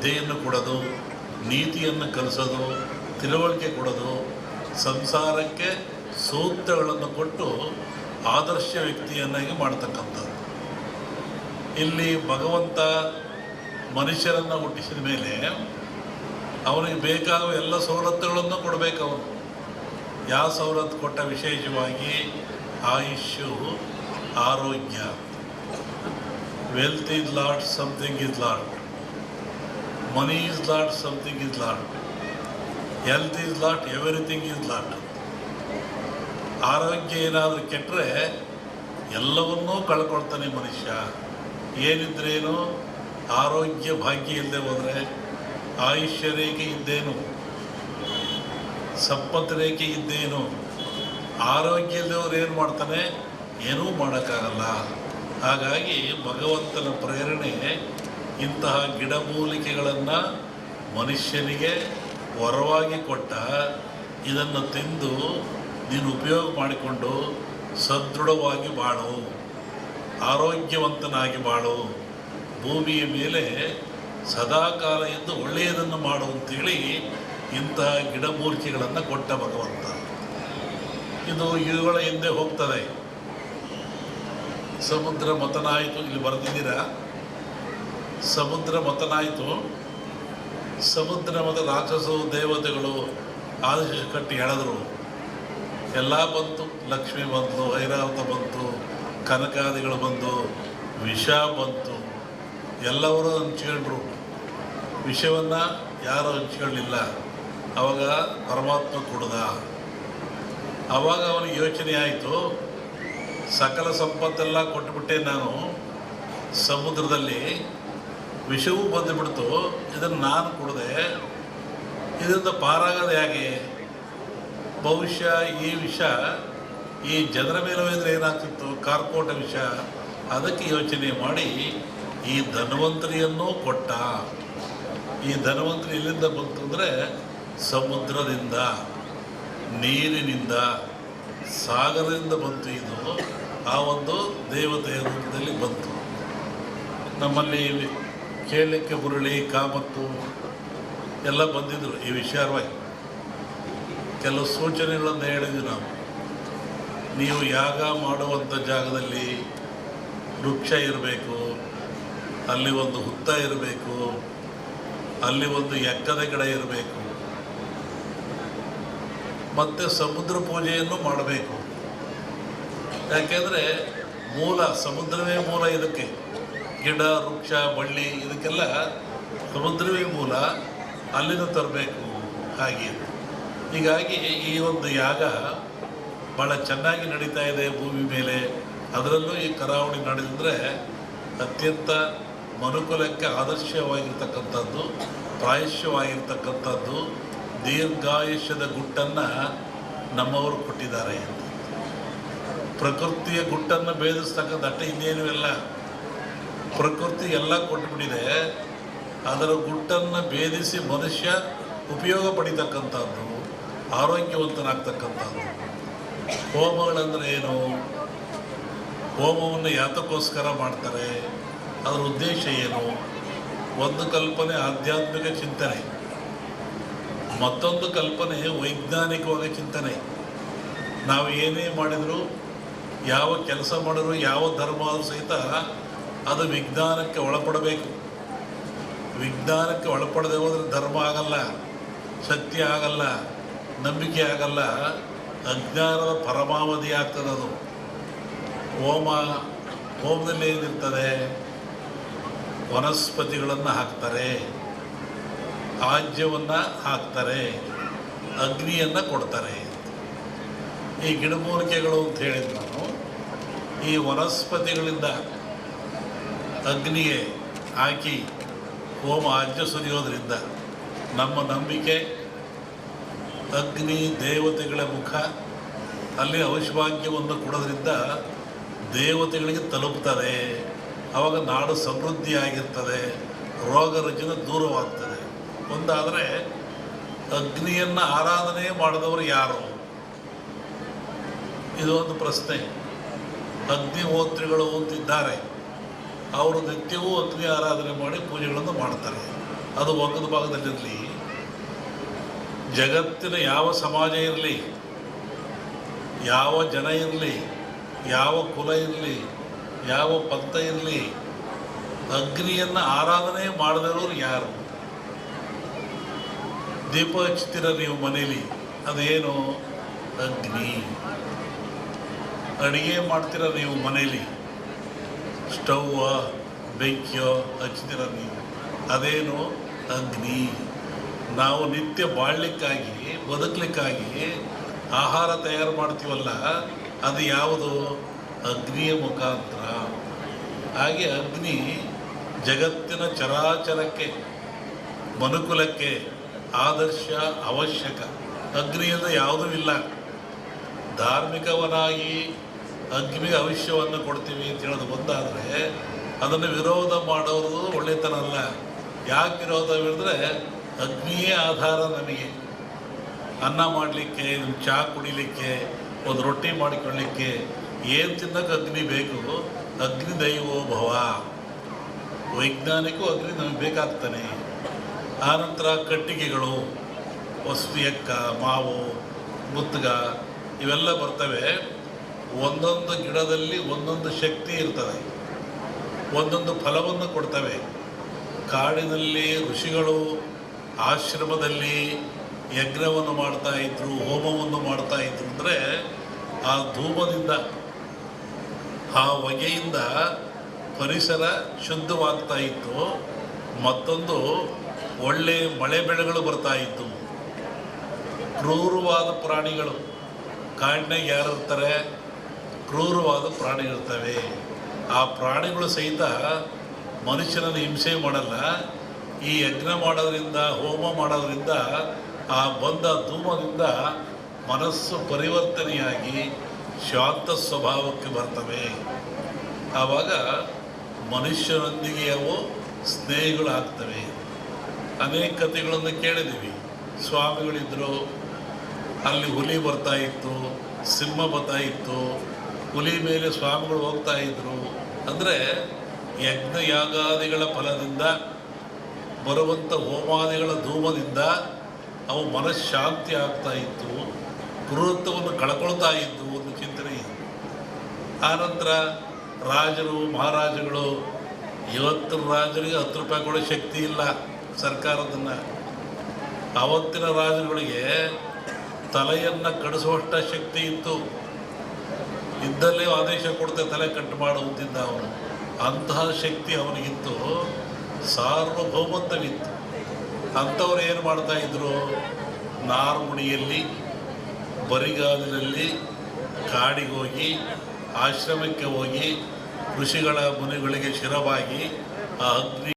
ವಿದ್ಯೆಯನ್ನು ಕೊಡೋದು, ನೀತಿಯನ್ನು ಕಲಿಸೋದು, ತಿಳುವಳಿಕೆ ಕೊಡೋದು, ಸಂಸಾರಕ್ಕೆ ಸೂತ್ರಗಳನ್ನು ಕೊಟ್ಟು ಆದರ್ಶ ವ್ಯಕ್ತಿಯನ್ನಾಗಿ ಮಾಡ್ತಕ್ಕಂಥದ್ದು. ಇಲ್ಲಿ ಭಗವಂತ ಮನುಷ್ಯರನ್ನು ಹುಟ್ಟಿಸಿದ ಮೇಲೆ ಅವನಿಗೆ ಬೇಕಾಗುವ ಎಲ್ಲ ಸವಲತ್ತುಗಳನ್ನು ಕೊಡಬೇಕು. ಅವನು ಯಾವ ಸವಲತ್ತು ಕೊಟ್ಟ? ವಿಶೇಷವಾಗಿ ಆಯುಷ್ಯು, ಆರೋಗ್ಯ. Wealth is lot, something is lot. Money is lot, something is lot. Health is lot, everything is lot. ಆರೋಗ್ಯ ಏನಾದರೂ ಕೆಟ್ಟರೆ ಎಲ್ಲವನ್ನೂ ಕಳ್ಕೊಳ್ತಾನೆ ಮನುಷ್ಯ. ಏನಿದ್ರೇನು, ಆರೋಗ್ಯ ಭಾಗ್ಯ ಇಲ್ಲದೆ ಹೋದರೆ ಆಯುಷ್ಯ ರೇಖೆ ಇದ್ದೇನು, ಸಂಪತ್ತು ರೇಖೆ ಇದ್ದೇನು. ಆರೋಗ್ಯ ಇಲ್ಲದವ್ರು ಏನು ಮಾಡ್ತಾನೆ? ಏನೂ ಮಾಡೋಕ್ಕಾಗಲ್ಲ. ಹಾಗಾಗಿ ಭಗವಂತನ ಪ್ರೇರಣೆ ಇಂತಹ ಗಿಡಮೂಲಿಕೆಗಳನ್ನು ಮನುಷ್ಯನಿಗೆ ವರವಾಗಿ ಕೊಟ್ಟ. ಇದನ್ನು ತಿಂದು ನೀನು ಉಪಯೋಗ ಮಾಡಿಕೊಂಡು ಸದೃಢವಾಗಿ ಬಾಳು, ಆರೋಗ್ಯವಂತನಾಗಿ ಬಾಳು, ಭೂಮಿಯ ಮೇಲೆ ಸದಾಕಾಲ ಎಂದು ಒಳ್ಳೆಯದನ್ನು ಮಾಡು ಅಂತೇಳಿ ಇಂತಹ ಗಿಡಮೂಲಿಕೆಗಳನ್ನು ಕೊಟ್ಟ ಭಗವಂತ. ಇದು ಇವುಗಳ ಹಿಂದೆ ಹೋಗ್ತದೆ. ಸಮುದ್ರ ಮತನಾಯಿತು, ಇಲ್ಲಿ ಬರೆದಿದ್ದೀರಾ? ಸಮುದ್ರ ಮತನಾಯಿತು. ಸಮುದ್ರ ಮತ ರಾಕ್ಷಸರು ದೇವತೆಗಳು ಆದೇಶ ಕಟ್ಟಿ ಎಳೆದರು. ಎಲ್ಲ ಬಂತು. ಲಕ್ಷ್ಮಿ ಬಂತು, ಐರಾವತ ಬಂತು, ಕನಕಾದಿಗಳು ಬಂದು, ವಿಷ ಬಂತು. ಎಲ್ಲರೂ ಹಂಚ್ಕೊಂಡ್ರು. ವಿಷವನ್ನು ಯಾರು ಹಂಚ್ಕೊಳ್ಳಿಲ್ಲ. ಆವಾಗ ಪರಮಾತ್ಮ ಕುಡ್ದ. ಆವಾಗ ಅವನಿಗೆ ಯೋಚನೆ ಆಯಿತು, ಸಕಲ ಸಂಪತ್ತೆಲ್ಲ ಕೊಟ್ಟುಬಿಟ್ಟೆ ನಾನು, ಸಮುದ್ರದಲ್ಲಿ ವಿಷವೂ ಬಂದುಬಿಡ್ತು, ಇದನ್ನು ನಾನು ಕುಡಿದೆ, ಇದರಿಂದ ಪಾರಾಗೋದು ಹೇಗೆ? ಬಹುಶಃ ಈ ವಿಷ ಈ ಜನರ ಮೇಲೆ ಹೋದರೆ ಏನಾಗ್ತಿತ್ತು? ಕಾರ್ಕೋಟ ವಿಷ. ಅದಕ್ಕೆ ಯೋಚನೆ ಮಾಡಿ ಈ ಧನ್ವಂತರಿಯನ್ನೂ ಕೊಟ್ಟ. ಈ ಧನ್ವಂತರಿ ಎಲ್ಲಿಂದ ಬಂತು ಅಂದರೆ ಸಮುದ್ರದಿಂದ, ನೀರಿನಿಂದ, ಸಾಗರದಿಂದ ಬಂತು. ಇದು ಆ ಒಂದು ದೇವತೆಯ ರೂಪದಲ್ಲಿ ಬಂತು. ನಮ್ಮಲ್ಲಿ ಕೇಳಲಿಕ್ಕೆ ಬುರುಳಿ, ಕಾಮತ್ತು ಎಲ್ಲ ಬಂದಿದ್ದರು ಈ ವಿಚಾರವಾಗಿ. ಕೆಲವು ಸೂಚನೆಗಳನ್ನು ಹೇಳಿದ್ವಿ ನಾವು. ನೀವು ಯಾಗ ಮಾಡುವಂಥ ಜಾಗದಲ್ಲಿ ವೃಕ್ಷ ಇರಬೇಕು, ಅಲ್ಲಿ ಒಂದು ಹುತ್ತ ಇರಬೇಕು, ಅಲ್ಲಿ ಒಂದು ಎಕ್ಕದ ಗಿಡ ಇರಬೇಕು, ಮತ್ತು ಸಮುದ್ರ ಪೂಜೆಯನ್ನು ಮಾಡಬೇಕು. ಯಾಕೆಂದರೆ ಮೂಲ ಸಮುದ್ರವೇ ಮೂಲ. ಇದಕ್ಕೆ ಗಿಡ, ವೃಕ್ಷ, ಬಳ್ಳಿ ಇದಕ್ಕೆಲ್ಲ ಸಮುದ್ರವೇ ಮೂಲ. ಅಲ್ಲಿಂದ ತರಬೇಕು. ಹಾಗೆ ಹೀಗಾಗಿ ಈ ಒಂದು ಯಾಗ ಭಾಳ ಚೆನ್ನಾಗಿ ನಡೀತಾ ಇದೆ ಭೂಮಿ ಮೇಲೆ. ಅದರಲ್ಲೂ ಈ ಕರಾವಳಿ ನಡೆದಿದ್ರೆ ಅತ್ಯಂತ ಮನುಕುಲಕ್ಕೆ ಆದರ್ಶವಾಗಿರ್ತಕ್ಕಂಥದ್ದು, ಪ್ರಾಯಶ್ಯವಾಗಿರ್ತಕ್ಕಂಥದ್ದು, ದೀರ್ಘಾಯುಷ್ಯದ ಗುಟ್ಟನ್ನು ನಮ್ಮವರು ಕೊಟ್ಟಿದ್ದಾರೆ. ಪ್ರಕೃತಿಯ ಗುಟ್ಟನ್ನು ಭೇದಿಸ್ತಕ್ಕಂಥ ಅಟ್ಟೆ ಇನ್ನೇನು ಇಲ್ಲ. ಪ್ರಕೃತಿ ಎಲ್ಲ ಕೊಟ್ಟುಬಿಟ್ಟಿದೆ. ಅದರ ಗುಟ್ಟನ್ನು ಭೇದಿಸಿ ಮನುಷ್ಯ ಉಪಯೋಗ ಪಡಿತಕ್ಕಂಥದ್ದು, ಆರೋಗ್ಯವಂತನಾಗ್ತಕ್ಕಂಥದ್ದು. ಹೋಮಗಳಂದರೆ ಏನು? ಹೋಮವನ್ನು ಯಾತಕ್ಕೋಸ್ಕರ ಮಾಡ್ತಾರೆ? ಅದರ ಉದ್ದೇಶ ಏನು? ಒಂದು ಕಲ್ಪನೆ ಆಧ್ಯಾತ್ಮಿಕ ಚಿಂತನೆ, ಮತ್ತೊಂದು ಕಲ್ಪನೆ ವೈಜ್ಞಾನಿಕವಾಗಿ ಚಿಂತನೆ. ನಾವು ಏನೇ ಮಾಡಿದರೂ, ಯಾವ ಕೆಲಸ ಮಾಡಿದ್ರು, ಯಾವ ಧರ್ಮ ಆದರೂ ಸಹಿತ ಅದು ವಿಜ್ಞಾನಕ್ಕೆ ಒಳಪಡಬೇಕು. ವಿಜ್ಞಾನಕ್ಕೆ ಒಳಪಡದೆ ಹೋದರೆ ಧರ್ಮ ಆಗಲ್ಲ, ಸತ್ಯ ಆಗಲ್ಲ, ನಂಬಿಕೆ ಆಗಲ್ಲ, ಅಜ್ಞಾನದ ಪರಮಾವಧಿ ಆಗ್ತದೆ ಅದು. ಹೋಮದಲ್ಲಿ ಏನಿರ್ತದೆ? ವನಸ್ಪತಿಗಳನ್ನು ಹಾಕ್ತಾರೆ, ಆಜ್ಯವನ್ನು ಹಾಕ್ತಾರೆ, ಅಗ್ನಿಯನ್ನು ಕೊಡ್ತಾರೆ. ಈ ಗಿಡಮೂಲಿಕೆಗಳು ಅಂತ ಹೇಳಿದ್ದು ನಾನು. ಈ ವನಸ್ಪತಿಗಳಿಂದ ಅಗ್ನಿಗೆ ಹಾಕಿ ಹೋಮ ಆಜ್ಯ ಸುರಿಯೋದ್ರಿಂದ ನಮ್ಮ ನಂಬಿಕೆ ಅಗ್ನಿ ದೇವತೆಗಳ ಮುಖ, ಅಲ್ಲಿ ಔಷಭಾಗ್ಯವನ್ನು ಕೊಡೋದ್ರಿಂದ ದೇವತೆಗಳಿಗೆ ತಲುಪ್ತದೆ. ಆವಾಗ ನಾಡು ಸಮೃದ್ಧಿಯಾಗಿರ್ತದೆ, ರೋಗ ರುಜಿನ ದೂರವಾಗ್ತದೆ. ಒಂದಾದರೆ ಅಗ್ನಿಯನ್ನು ಆರಾಧನೆ ಮಾಡಿದವರು ಯಾರು? ಇದು ಒಂದು ಪ್ರಶ್ನೆ. ಅಗ್ನಿಹೋತ್ರಿಗಳು ಅಂತಿದ್ದಾರೆ, ಅವರು ನಿತ್ಯವೂ ಅಗ್ನಿ ಆರಾಧನೆ ಮಾಡಿ ಪೂಜೆಗಳನ್ನು ಮಾಡ್ತಾರೆ. ಅದು ಒಗ್ಗದ ಭಾಗದಲ್ಲಿರಲಿ, ಜಗತ್ತಿನ ಯಾವ ಸಮಾಜ ಇರಲಿ, ಯಾವ ಜನ ಇರಲಿ, ಯಾವ ಕುಲ ಇರಲಿ, ಯಾವ ಪಂಥ ಇರಲಿ, ಅಗ್ನಿಯನ್ನು ಆರಾಧನೆ ಮಾಡದಿರೋರು ಯಾರು? ದೀಪ ಹಚ್ತೀರ ನೀವು ಮನೇಲಿ, ಅದೇನು? ಅಗ್ನಿ. ಅಡುಗೆ ಮಾಡ್ತೀರ ನೀವು ಮನೇಲಿ, ಸ್ಟವ್ವ ಬೆಂಕಿಯೋ ಹಚ್ತೀರ ನೀವು, ಅದೇನು? ಅಗ್ನಿ. ನಾವು ನಿತ್ಯ ಬಾಳಲಿಕ್ಕಾಗಿ ಬದುಕಲಿಕ್ಕಾಗಿ ಆಹಾರ ತಯಾರು ಮಾಡ್ತೀವಲ್ಲ, ಅದು ಯಾವುದು? ಅಗ್ನಿಯ ಮುಖಾಂತರ. ಹಾಗೆ ಅಗ್ನಿ ಜಗತ್ತಿನ ಚರಾಚರಕ್ಕೆ, ಮನುಕುಲಕ್ಕೆ ಆದರ್ಶ, ಅವಶ್ಯಕ. ಅಗ್ನಿಯಿಂದ ಯಾವುದೂ ಇಲ್ಲ. ಧಾರ್ಮಿಕವನಾಗಿ ಅಗ್ನಿಗೆ ಭವಿಷ್ಯವನ್ನು ಕೊಡ್ತೀವಿ ಅಂತ ಹೇಳೋದು ಒಂದಾದರೆ, ಅದನ್ನು ವಿರೋಧ ಮಾಡೋದು ಒಳ್ಳೆತನ ಅಲ್ಲ. ಯಾಕೆ ವಿರೋಧ ಹೇಳಿದ್ರೆ, ಅಗ್ನಿಯೇ ಆಧಾರ ನಮಗೆ. ಅನ್ನ ಮಾಡಲಿಕ್ಕೆ, ಚಹಾ ಕುಡಿಲಿಕ್ಕೆ, ಒಂದು ರೊಟ್ಟಿ ಮಾಡಿಕೊಳ್ಳಲಿಕ್ಕೆ ಏನು ತಿನ್ನೋಕೆ ಅಗ್ನಿ ಬೇಕು. ಅಗ್ನಿ ದೈವೋ ಭವ. ವೈಜ್ಞಾನಿಕೂ ಅಗ್ನಿ ನಮಗೆ ಬೇಕಾಗ್ತಾನೆ. ಆನಂತರ ಕಟ್ಟಿಗೆಗಳು, ಎಕ್ಕ, ಮಾವು, ಮುತ್ತುಗ ಇವೆಲ್ಲ ಬರ್ತವೆ. ಒಂದೊಂದು ಗಿಡದಲ್ಲಿ ಒಂದೊಂದು ಶಕ್ತಿ ಇರ್ತದೆ, ಒಂದೊಂದು ಫಲವನ್ನು ಕೊಡ್ತವೆ. ಕಾಡಿನಲ್ಲಿ ಋಷಿಗಳು ಆಶ್ರಮದಲ್ಲಿ ಯಜ್ಞವನ್ನು ಮಾಡ್ತಾಯಿದ್ರು, ಹೋಮವನ್ನು ಮಾಡ್ತಾಯಿದ್ರು. ಅಂದರೆ ಆ ಧೂಮದಿಂದ, ಆ ಹೊಗೆಯಿಂದ ಪರಿಸರ ಶುದ್ಧವಾಗ್ತಾ ಇತ್ತು. ಮತ್ತೊಂದು ಒಳ್ಳೆಯ ಮಳೆ ಬೆಳೆಗಳು ಬರ್ತಾಯಿತ್ತು. ಕ್ರೂರವಾದ ಪ್ರಾಣಿಗಳು, ಕಾಡಿನಾಗ ಯಾರು ಇರ್ತಾರೆ? ಕ್ರೂರವಾದ ಪ್ರಾಣಿಗಳಿರ್ತವೆ. ಆ ಪ್ರಾಣಿಗಳು ಸಹಿತ ಮನುಷ್ಯನನ್ನು ಹಿಂಸೆ ಮಾಡಲ್ಲ. ಈ ಯಜ್ಞ ಮಾಡೋದ್ರಿಂದ, ಹೋಮ ಮಾಡೋದ್ರಿಂದ, ಆ ಬಂದ ಧೂಮದಿಂದ ಮನಸ್ಸು ಪರಿವರ್ತನೆಯಾಗಿ ಶಾಂತ ಸ್ವಭಾವಕ್ಕೆ ಬರ್ತವೆ. ಆವಾಗ ಮನುಷ್ಯರೊಂದಿಗೆ ಅವು ಸ್ನೇಹಿಗಳಾಗ್ತವೆ. ಅನೇಕ ಕಥೆಗಳನ್ನು ಕೇಳಿದ್ದೀವಿ. ಸ್ವಾಮಿಗಳಿದ್ದರು, ಅಲ್ಲಿ ಹುಲಿ ಬರ್ತಾಯಿತ್ತು, ಸಿಂಹ ಬರ್ತಾಯಿತ್ತು, ಹುಲಿ ಮೇಲೆ ಸ್ವಾಮಿಗಳು ಹೋಗ್ತಾಯಿದ್ರು. ಅಂದರೆ ಯಜ್ಞ ಯಾಗಾದಿಗಳ ಫಲದಿಂದ ಬರುವಂಥ ಹೋಮಾದಿಗಳ ಧೂಮದಿಂದ ಅವು ಮನಃಶಾಂತಿ ಆಗ್ತಾಯಿತ್ತು, ಕ್ರೂರತ್ವವನ್ನು ಕಳ್ಕೊಳ್ತಾ ಇದ್ದು ಒಂದು ಚಿಂತನೆ ಇದೆ. ಆನಂತರ ರಾಜರು, ಮಹಾರಾಜಗಳು, ಇವತ್ತಿನ ರಾಜರಿಗೆ 10 ರೂಪಾಯಿ ಕೊಡೋ ಶಕ್ತಿ ಇಲ್ಲ ಸರ್ಕಾರದನ್ನು. ಆವತ್ತಿನ ರಾಜರುಗಳಿಗೆ ತಲೆಯನ್ನು ಕಡಿಸುವಷ್ಟ ಶಕ್ತಿ ಇತ್ತು. ಇದ್ದಲ್ಲೇ ಆದೇಶ ಕೊಡ್ತೆ ತಲೆ ಕಟ್ಟು ಮಾಡುವುದಿದ್ದ ಅವನು. ಅಂತಹ ಶಕ್ತಿ ಅವನಿಗಿತ್ತು, ಸಾರ್ವಭೌಮತ್ವವಿತ್ತು. ಅಂಥವ್ರು ಏನು ಮಾಡ್ತಾಯಿದ್ರು? ನಾರ್ಮುಡಿಯಲ್ಲಿ, ಬರಿಗಾಲಿನಲ್ಲಿ ಕಾಡಿಗೆ ಹೋಗಿ, ಆಶ್ರಮಕ್ಕೆ ಹೋಗಿ, ಋಷಿಗಳ ಮುನಿಗಳಿಗೆ ಶಿರವಾಗಿ ಆ ಅಗ್ನಿ